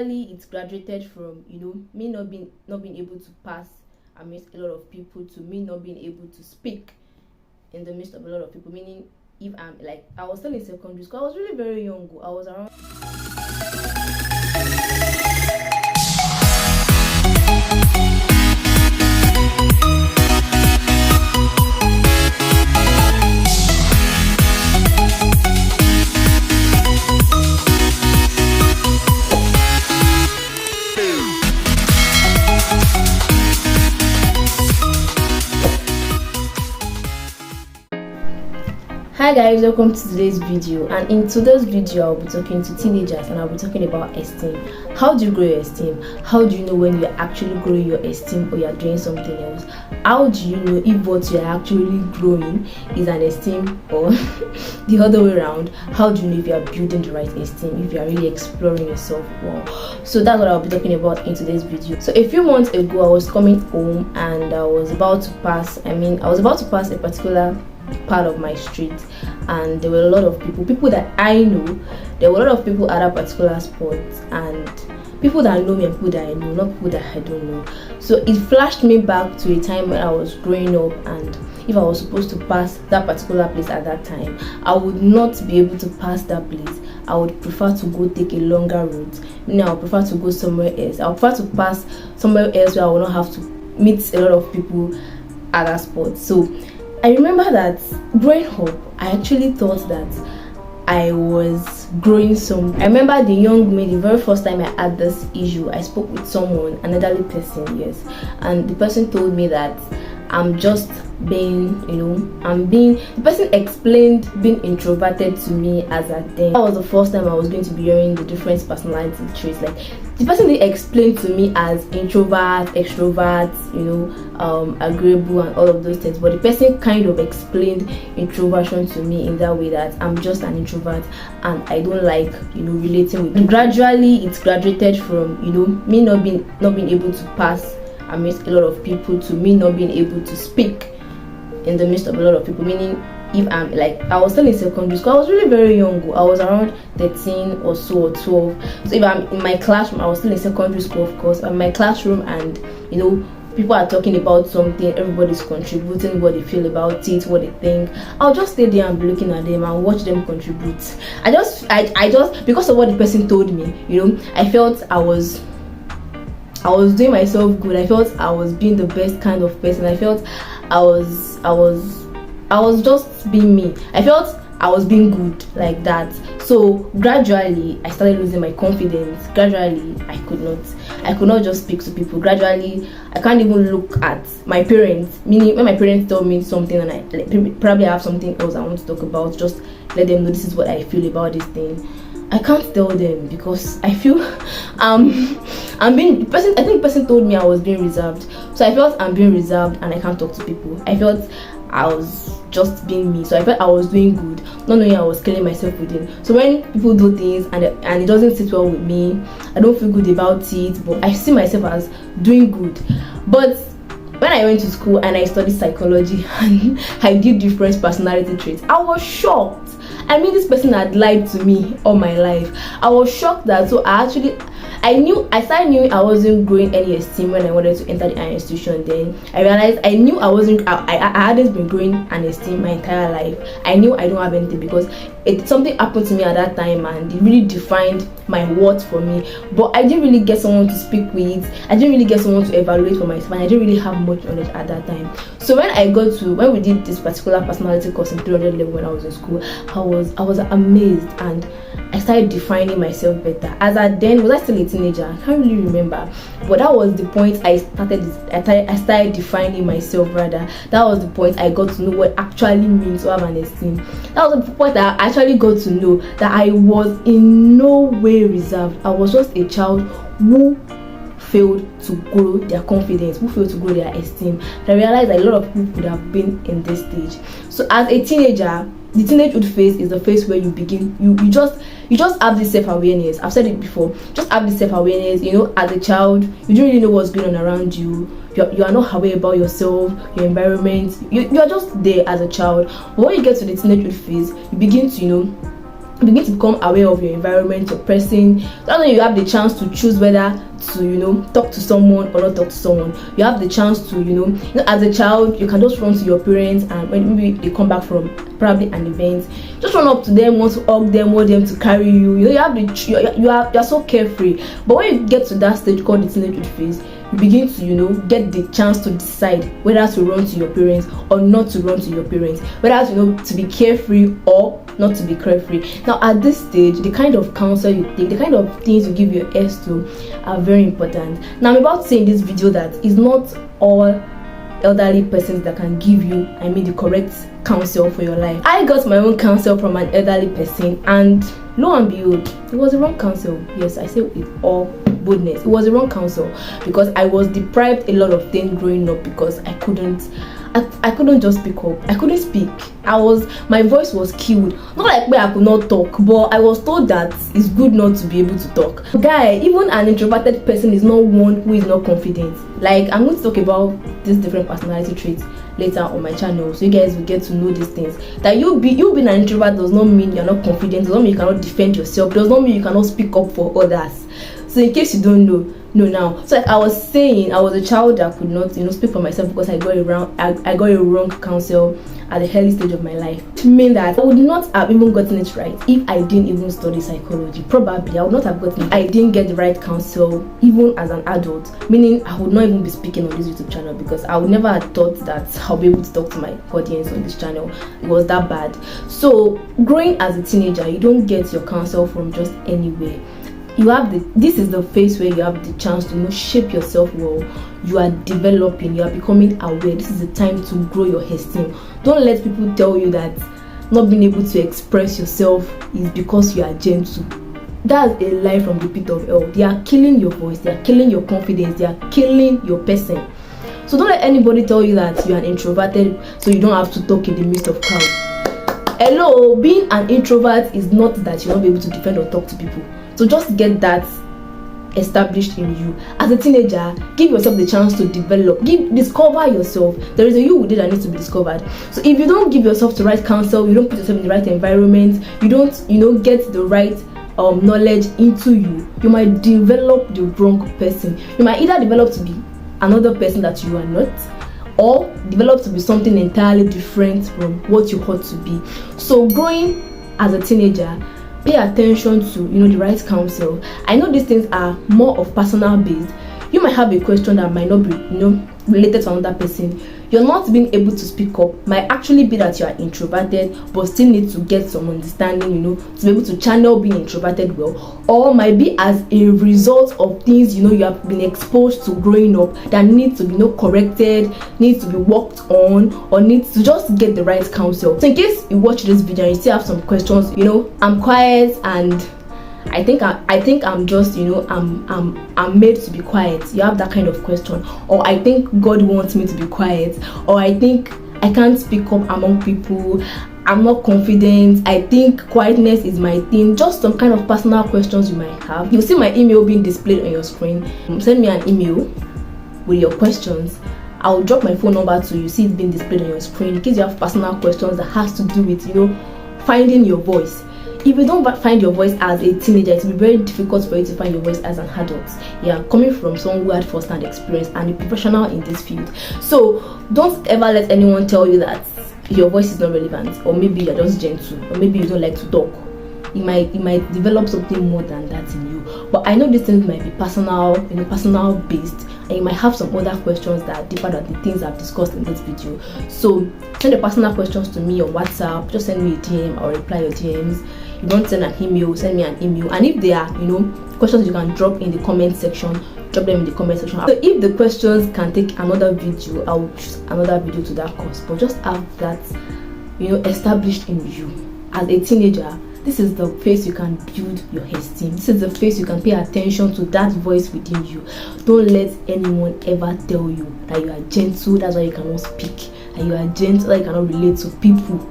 It's graduated from me not being able to pass amidst a lot of people to me not being able to speak in the midst of a lot of people. Meaning, if I'm like, I was still in secondary school, I was really very young. I was around. Hi guys, welcome to today's video, and in today's video I'll be talking to teenagers and I'll be talking about esteem. How do you grow your esteem? How do you know when you're actually growing your esteem or you're doing something else? How do you know if what you're actually growing is an esteem or the other way around? How do you know if you're building the right esteem, if you're really exploring yourself? Wow. So that's what I'll be talking about in today's video. So a few months ago I was coming home and I was about to pass a particular part of my street, and there were a lot of people that I know. There were a lot of people at that particular spot, and people that know me and people that I know, not people that I don't know. So it flashed me back to a time when I was growing up, and if I was supposed to pass that particular place at that time, I would not be able to pass that place. I would prefer to go take a longer route. I would prefer to go somewhere else. I would prefer to pass somewhere else where I will not have to meet a lot of people at that spot. So I remember that growing up, I actually thought that I was growing some. I remember the very first time I had this issue, I spoke with someone, an elderly person, yes, and the person told me that I'm just being, the person explained being introverted to me as a then. That was the first time I was going to be hearing the different personality traits. Like, the person didn't explain to me as introvert, extrovert, agreeable and all of those things, but the person kind of explained introversion to me in that way, that I'm just an introvert and I don't like relating with people. Gradually it's graduated from me not being able to pass amidst a lot of people to me not being able to speak in the midst of a lot of people. Meaning, if I'm like, I was still in secondary school, I was really very young. I was around 13 or so, or 12. So if I'm in my classroom, I was still in secondary school, of course. I'm in my classroom and people are talking about something, everybody's contributing what they feel about it, what they think. I'll just stay there and be looking at them and watch them contribute. I just because of what the person told me, I felt I was doing myself good. I felt I was being the best kind of person. I felt I was just being me. I felt I was being good like that. So gradually I started losing my confidence. Gradually I could not just speak to people. Gradually I can't even look at my parents. Meaning, when my parents tell me something and I probably have something else I want to talk about, just let them know this is what I feel about this thing. I can't tell them because I feel I'm being the person. I think the person told me I was being reserved, so I felt I'm being reserved and I can't talk to people. I felt I was just being me, so I felt I was doing good, not knowing I was killing myself within. So when people do things and it doesn't sit well with me, I don't feel good about it, but I see myself as doing good. But when I went to school and I studied psychology and I did different personality traits, I was shocked. I mean, this person had lied to me all my life. I was shocked that, so I started knowing I wasn't growing any esteem when I wanted to enter the institution. Then I realized I hadn't been growing an esteem my entire life. I knew I don't have anything because something happened to me at that time and it really defined my worth for me. But I didn't really get someone to speak with. I didn't really get someone to evaluate for myself, and I didn't really have much knowledge at that time. So when we did this particular personality course in 300 level when I was in school, I was amazed and I started defining myself better. Was I still a teenager? I can't really remember, but that was the point I started defining myself. Rather, that was the point I got to know what actually means to have an esteem. That was the point that I actually got to know that I was in no way reserved. I was just a child who failed to grow their confidence, who failed to grow their esteem. And I realized that a lot of people could have been in this stage. So as a teenager, the teenagehood phase is the phase where you begin, you just have this self-awareness. I've said it before, just have this self-awareness. As a child, you don't really know what's going on around you. You are not aware about yourself, your environment. You are just there as a child. But when you get to the teenagehood phase, you begin to begin to become aware of your environment, your person. That's when you have the chance to choose whether to talk to someone or not talk to someone. You have the chance to as a child, you can just run to your parents, and when maybe they come back from probably an event, just run up to them, want to hug them, want them to carry you. You have you're so carefree. But when you get to that stage called the teenagehood phase, you begin to get the chance to decide whether to run to your parents or not to run to your parents, whether to be carefree or not to be carefree. Now at this stage, the kind of counsel you take, the kind of things you give your ears to are very important. Now I'm about to say in this video that it's not all elderly persons that can give you the correct counsel for your life. I got my own counsel from an elderly person, and lo and behold, it was the wrong counsel. Yes, I say it with all boldness, it was the wrong counsel, because I was deprived a lot of things growing up because I couldn't just speak up. I couldn't speak. My voice was killed. Not like where I could not talk, but I was told that it's good not to be able to talk. Guy, even an introverted person is not one who is not confident. Like, I'm going to talk about these different personality traits later on my channel, so you guys will get to know these things. That you being an introvert does not mean you're not confident, does not mean you cannot defend yourself, does not mean you cannot speak up for others. So in case you don't know now, so like I was saying, I was a child that could not speak for myself because I got a wrong counsel at the early stage of my life. It means that I would not have even gotten it right if I didn't even study psychology. Probably I would not have gotten it. I didn't get the right counsel even as an adult, meaning I would not even be speaking on this YouTube channel, because I would never have thought that I'll be able to talk to my audience on this channel. It was that bad. So growing as a teenager, you don't get your counsel from just anywhere. This is the phase where you have the chance to shape yourself well. You are developing, you are becoming aware. This is the time to grow your esteem. Don't let people tell you that not being able to express yourself is because you are gentle. That's a lie from the pit of hell. They are killing your voice, they are killing your confidence, they are killing your person. So don't let anybody tell you that you are introverted so you don't have to talk in the midst of crowd. Hello, being an introvert is not that you won't be able to defend or talk to people. So just get that established in you. As a teenager, give yourself the chance to develop, discover yourself. There is a you within that needs to be discovered. So if you don't give yourself the right counsel, you don't put yourself in the right environment, you don't get the right knowledge into you, you might develop the wrong person. You might either develop to be another person that you are not, or develop to be something entirely different from what you ought to be. So growing as a teenager, pay attention to the right counsel. I know these things are more of personal based. You might have a question that might not be related to another person. You're not being able to speak up might actually be that you are introverted but still need to get some understanding, to be able to channel being introverted well, or might be as a result of things you have been exposed to growing up that needs to be corrected, needs to be worked on, or needs to just get the right counsel. So in case you watch this video and you still have some questions, I'm quiet and I think I'm just I'm made to be quiet. You have that kind of question, or I think God wants me to be quiet, or I think I can't speak up among people, I'm not confident, I think quietness is my thing. Just some kind of personal questions you might have. You'll see my email being displayed on your screen. Send me an email with your questions. I'll drop my phone number to you. See it being displayed on your screen in case you have personal questions that has to do with finding your voice. If you don't find your voice as a teenager, it will be very difficult for you to find your voice as an adult. Yeah, coming from someone who had first-hand experience and a professional in this field. So don't ever let anyone tell you that your voice is not relevant, or maybe you're just gentle, or maybe you don't like to talk. You might develop something more than that in you. But I know these things might be personal, personal based, and you might have some other questions that differ than the things I've discussed in this video. So send the personal questions to me on WhatsApp. Just send me a DM, I'll reply your DMs. If you don't send an email, send me an email. And if there are questions you can drop in the comment section, drop them in the comment section. So if the questions can take another video, I'll choose another video to that course. But just have that established in you. As a teenager, this is the phase you can build your esteem. This is the phase you can pay attention to that voice within you. Don't let anyone ever tell you that you are gentle, that's why you cannot speak, and you are gentle, that you cannot relate to people.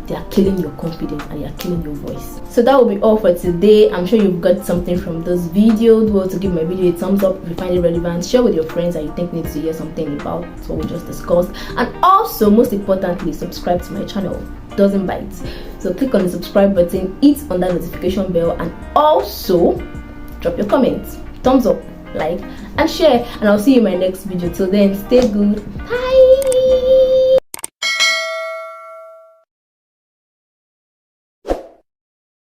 They are killing your confidence and they are killing your voice. So that will be all for today. I'm sure you've got something from this video. Do well to give my video a thumbs up if you find it relevant. Share with your friends that you think need to hear something about what we just discussed. And also, most importantly, subscribe to my channel. Doesn't bite. So click on the subscribe button, hit on that notification bell, and also drop your comments, thumbs up, like, and share. And I'll see you in my next video. Till then, stay good. Bye.